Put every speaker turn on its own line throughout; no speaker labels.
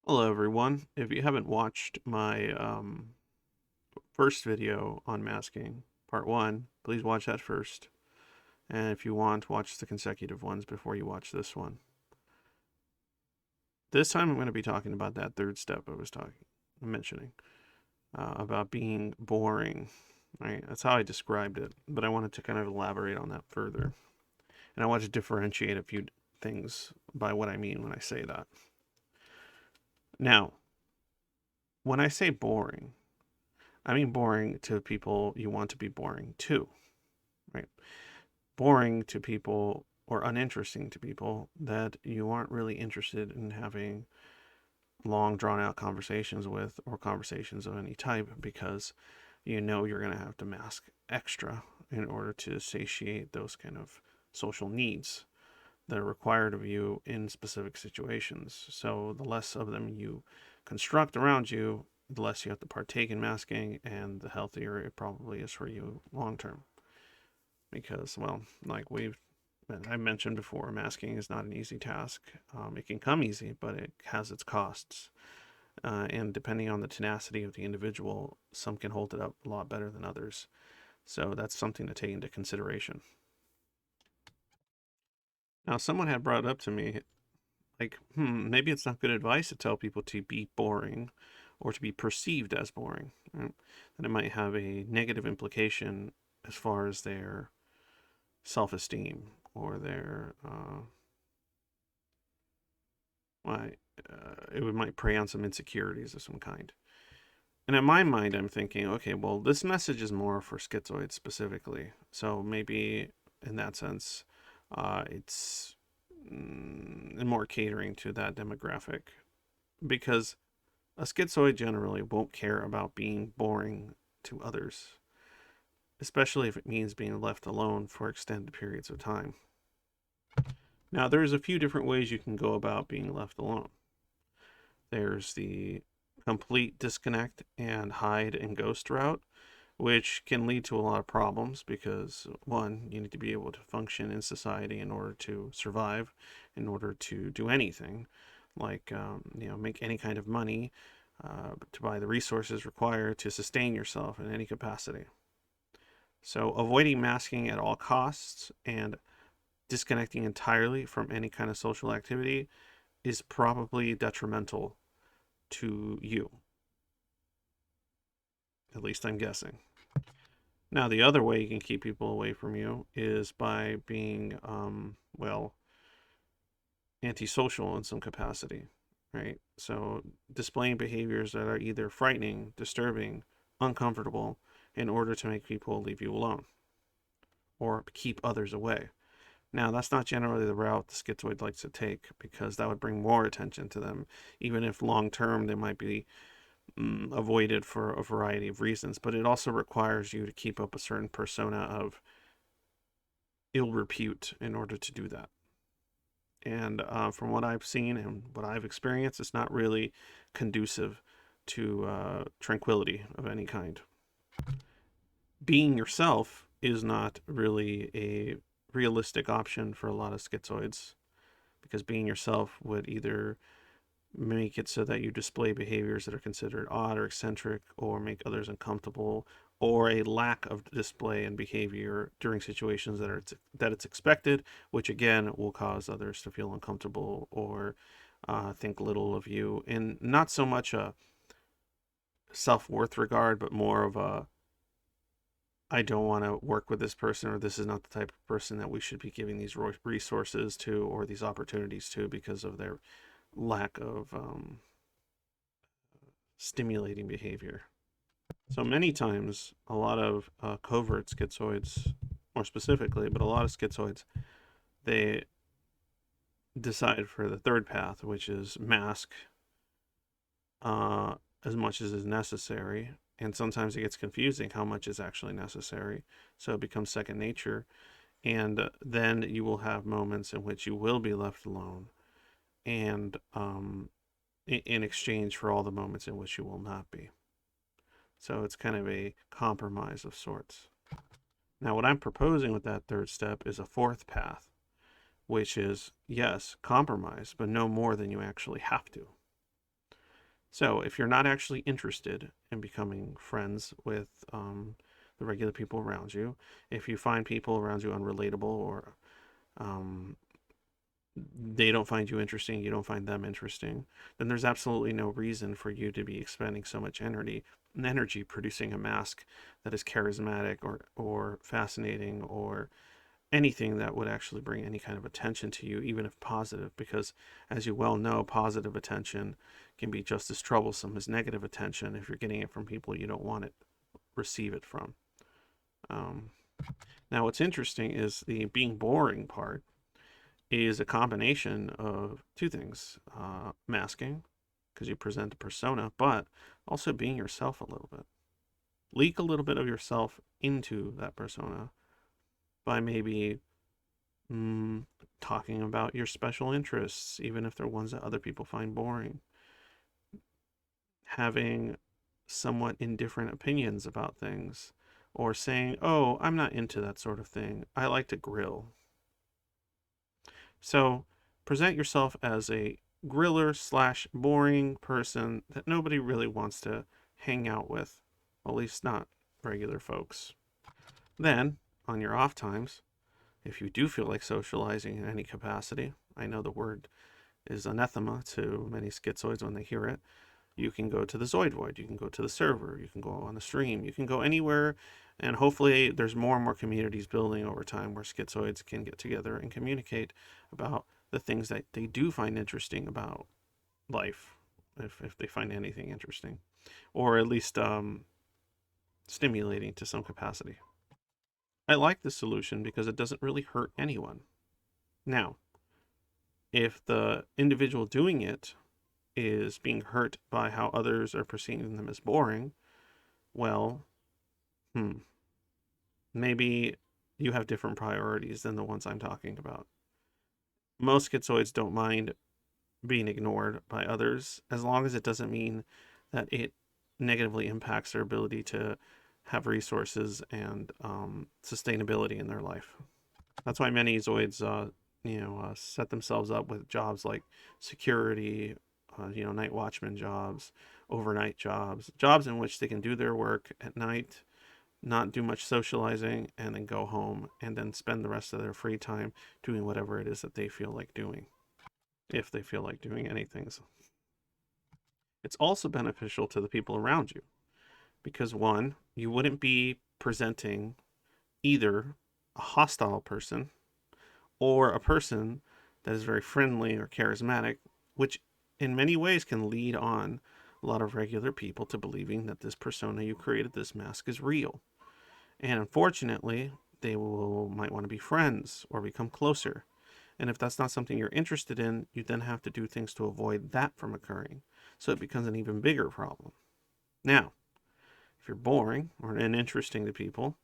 Hello everyone. If you haven't watched my first video on masking, part 1, please watch that first. And if you want, watch the consecutive ones before you watch this one. This time I'm going to be talking about that third step I was mentioning, about being boring. Right? That's how I described it, but I wanted to kind of elaborate on that further. And I want to differentiate a few things by what I mean when I say that. Now, when I say boring, I mean boring to people you want to be boring to, right? Boring to people or uninteresting to people that you aren't really interested in having long drawn out conversations with, or conversations of any type, because you know you're going to have to mask extra in order to satiate those kind of social needs that are required of you in specific situations. So the less of them you construct around you, the less you have to partake in masking, and the healthier it probably is for you long term. Because, well, like I mentioned before, masking is not an easy task. It can come easy, but it has its costs. And depending on the tenacity of the individual, some can hold it up a lot better than others. So that's something to take into consideration. Now, someone had brought up to me, like, maybe it's not good advice to tell people to be boring or to be perceived as boring. Right? That it might have a negative implication as far as their self-esteem or their, why, it might prey on some insecurities of some kind. And in my mind, I'm thinking, okay, well, this message is more for schizoids specifically. So maybe in that sense, it's more catering to that demographic, because a schizoid generally won't care about being boring to others, especially if it means being left alone for extended periods of time. Now, there's a few different ways you can go about being left alone. There's the complete disconnect and hide and ghost route, which can lead to a lot of problems because, one, you need to be able to function in society in order to survive, in order to do anything, like make any kind of money, to buy the resources required to sustain yourself in any capacity. So avoiding masking at all costs and disconnecting entirely from any kind of social activity is probably detrimental to you. At least I'm guessing. Now, the other way you can keep people away from you is by being, antisocial in some capacity, right? So, displaying behaviors that are either frightening, disturbing, uncomfortable in order to make people leave you alone or keep others away. Now, that's not generally the route the schizoid likes to take, because that would bring more attention to them, even if long term they might be avoided for a variety of reasons. But it also requires you to keep up a certain persona of ill repute in order to do that. And from what I've seen and what I've experienced, it's not really conducive to tranquility of any kind. Being yourself is not really a realistic option for a lot of schizoids, because being yourself would either make it so that you display behaviors that are considered odd or eccentric, or make others uncomfortable, or a lack of display and behavior during situations that it's expected, which again will cause others to feel uncomfortable or think little of you, and not so much a self-worth regard, but more of a, I don't want to work with this person, or this is not the type of person that we should be giving these resources to or these opportunities to, because of their lack of stimulating behavior. So many times, a lot of covert schizoids, more specifically, but a lot of schizoids, they decide for the third path, which is mask uh, as much as is necessary. And sometimes it gets confusing how much is actually necessary. So it becomes second nature. And then you will have moments in which you will be left alone, and in exchange for all the moments in which you will not be. So it's kind of a compromise of sorts. Now, what I'm proposing with that third step is a fourth path, which is, yes, compromise, but no more than you actually have to. So if you're not actually interested in becoming friends with the regular people around you, if you find people around you unrelatable, or um, they don't find you interesting, you don't find them interesting, then there's absolutely no reason for you to be expending so much energy producing a mask that is charismatic or fascinating, or anything that would actually bring any kind of attention to you, even if positive, because as you well know, positive attention can be just as troublesome as negative attention if you're getting it from people you don't want it receive it from. Um, Now, what's interesting is the being boring part is a combination of two things: masking, because you present a persona, but also being yourself a little bit. Leak a little bit of yourself into that persona by maybe mm, talking about your special interests, even if they're ones that other people find boring. Having somewhat indifferent opinions about things, or saying, oh, I'm not into that sort of thing. I like to grill. So present yourself as a griller slash boring person that nobody really wants to hang out with, at least not regular folks. Then, on your off times, if you do feel like socializing in any capacity, I know the word is anathema to many schizoids when they hear it. You can go to the Zoid Void, you can go to the server, you can go on the stream, you can go anywhere, and hopefully there's more and more communities building over time where schizoids can get together and communicate about the things that they do find interesting about life, if they find anything interesting, or at least stimulating to some capacity. I like this solution because it doesn't really hurt anyone. Now, if the individual doing it is being hurt by how others are perceiving them as boring, well, maybe you have different priorities than the ones I'm talking about. Most schizoids don't mind being ignored by others as long as it doesn't mean that it negatively impacts their ability to have resources and sustainability in their life. That's why many Zoids, set themselves up with jobs like security, night watchman jobs, overnight jobs, jobs in which they can do their work at night, not do much socializing, and then go home and then spend the rest of their free time doing whatever it is that they feel like doing, if they feel like doing anything. It's also beneficial to the people around you because, one, you wouldn't be presenting either a hostile person or a person that is very friendly or charismatic, which in many ways can lead on a lot of regular people to believing that this persona you created, this mask, is real. And unfortunately, they might want to be friends or become closer. And if that's not something you're interested in, you then have to do things to avoid that from occurring. So it becomes an even bigger problem. Now, if you're boring or uninteresting to people,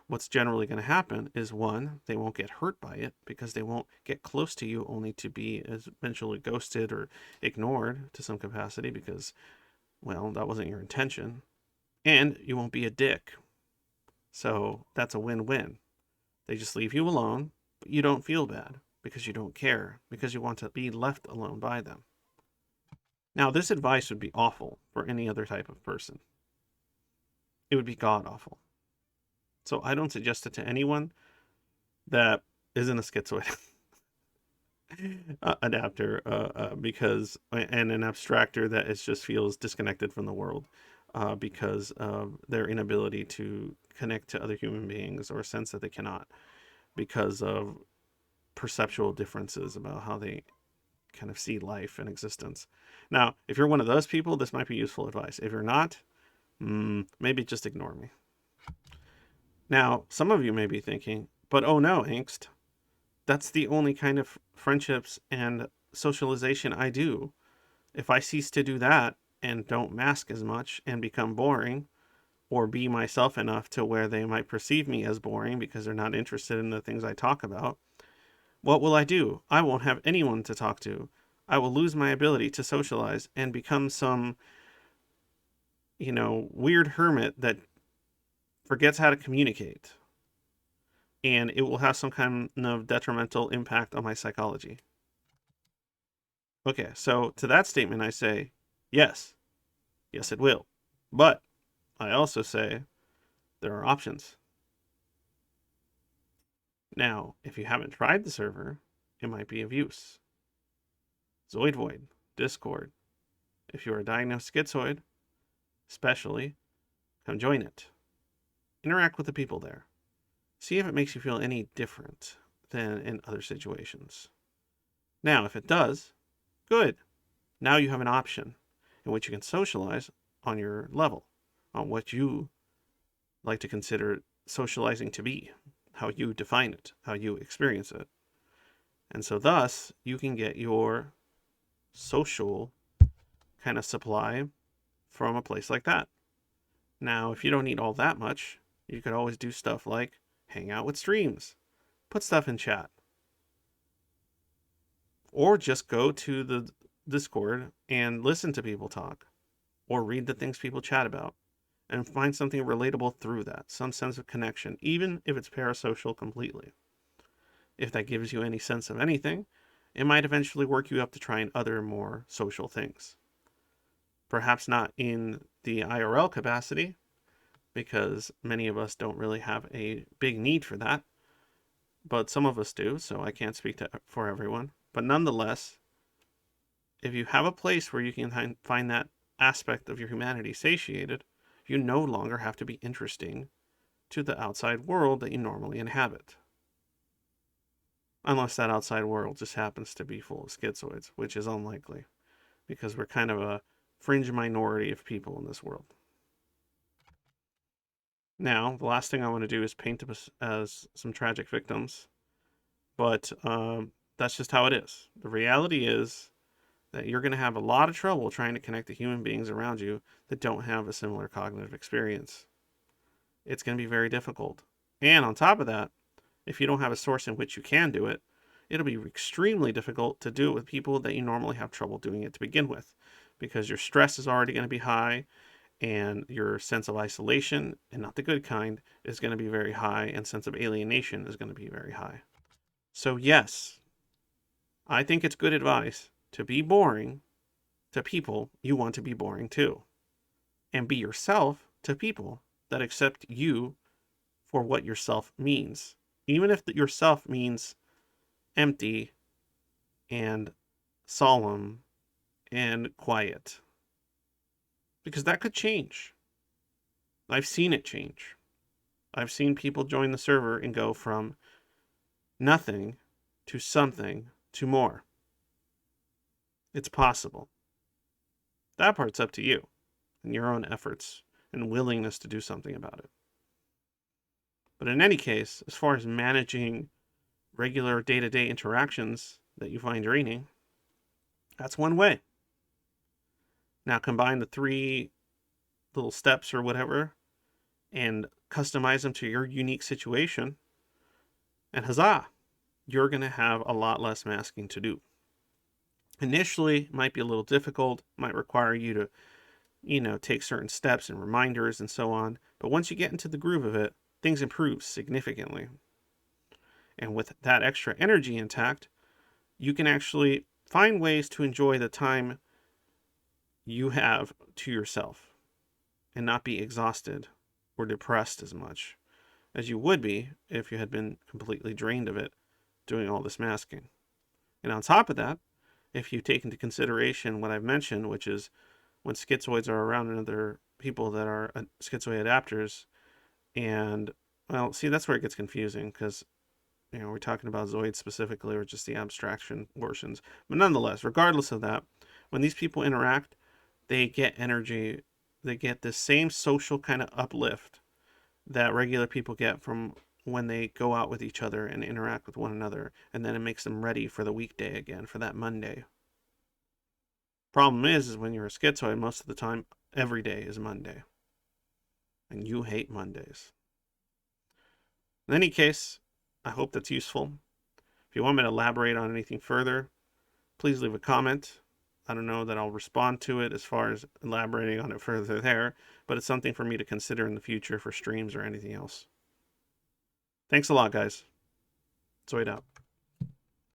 what's generally going to happen is, one, they won't get hurt by it because they won't get close to you only to be eventually ghosted or ignored to some capacity because, well, that wasn't your intention. And you won't be a dick. So that's a win-win. They just leave you alone, but you don't feel bad because you don't care, because you want to be left alone by them. Now, this advice would be awful for any other type of person. It would be god awful. So I don't suggest it to anyone that isn't a schizoid adapter, because and an abstractor that is just feels disconnected from the world because of their inability to connect to other human beings, or a sense that they cannot because of perceptual differences about how they kind of see life and existence. Now, if you're one of those people, this might be useful advice. If you're not, maybe just ignore me. Now, some of you may be thinking, but oh no, angst. That's the only kind of friendships and socialization I do. If I cease to do that and don't mask as much and become boring, or be myself enough to where they might perceive me as boring because they're not interested in the things I talk about, what will I do? I won't have anyone to talk to. I will lose my ability to socialize and become some, weird hermit that forgets how to communicate. And it will have some kind of detrimental impact on my psychology. Okay, so to that statement, I say, yes, Yes, it will. But I also say there are options. Now, if you haven't tried the server, it might be of use. Zoid Void, Discord. If you're a diagnosed schizoid, especially, come join it. Interact with the people there. See if it makes you feel any different than in other situations. Now, if it does, good. Now you have an option in which you can socialize on your level, on what you like to consider socializing to be, how you define it, how you experience it. And so thus, you can get your social kind of supply from a place like that. Now, if you don't need all that much, you could always do stuff like hang out with streams, put stuff in chat, or just go to the Discord and listen to people talk, or read the things people chat about, and find something relatable through that, some sense of connection, even if it's parasocial completely. If that gives you any sense of anything, it might eventually work you up to trying other more social things. Perhaps not in the IRL capacity, because many of us don't really have a big need for that, but some of us do, so I can't speak for everyone. But nonetheless, if you have a place where you can find that aspect of your humanity satiated, you no longer have to be interesting to the outside world that you normally inhabit. Unless that outside world just happens to be full of schizoids, which is unlikely, because we're kind of a fringe minority of people in this world. Now, the last thing I want to do is paint us as some tragic victims, but that's just how it is. The reality is that you're going to have a lot of trouble trying to connect to human beings around you that don't have a similar cognitive experience. It's going to be very difficult. And on top of that, if you don't have a source in which you can do it, it'll be extremely difficult to do it with people that you normally have trouble doing it to begin with, because your stress is already going to be high, and your sense of isolation, and not the good kind, is going to be very high, and sense of alienation is going to be very high. So yes, I think it's good advice to be boring to people you want to be boring to, and be yourself to people that accept you for what yourself means, even if yourself means empty and solemn and quiet, because that could change. I've seen it change. I've seen people join the server and go from nothing to something to more. It's possible. That part's up to you and your own efforts and willingness to do something about it. But in any case, as far as managing regular day-to-day interactions that you find draining, that's one way. Now combine the 3 little steps or whatever and customize them to your unique situation, and huzzah, you're going to have a lot less masking to do. Initially, it might be a little difficult, might require you to, take certain steps and reminders and so on. But once you get into the groove of it, things improve significantly. And with that extra energy intact, you can actually find ways to enjoy the time you have to yourself and not be exhausted or depressed as much as you would be if you had been completely drained of it doing all this masking. And on top of that, if you take into consideration what I've mentioned, which is when schizoids are around other people that are schizoid adapters, and, well, see, that's where it gets confusing, because, we're talking about zoids specifically, or just the abstraction portions. But nonetheless, regardless of that, when these people interact, they get energy, they get the same social kind of uplift that regular people get from when they go out with each other and interact with one another, and then it makes them ready for the weekday again, for that Monday. Problem is when you're a schizoid, most of the time, every day is Monday. And you hate Mondays. In any case, I hope that's useful. If you want me to elaborate on anything further, please leave a comment. I don't know that I'll respond to it as far as elaborating on it further there, but it's something for me to consider in the future for streams or anything else. Thanks a lot, guys. Zoid out.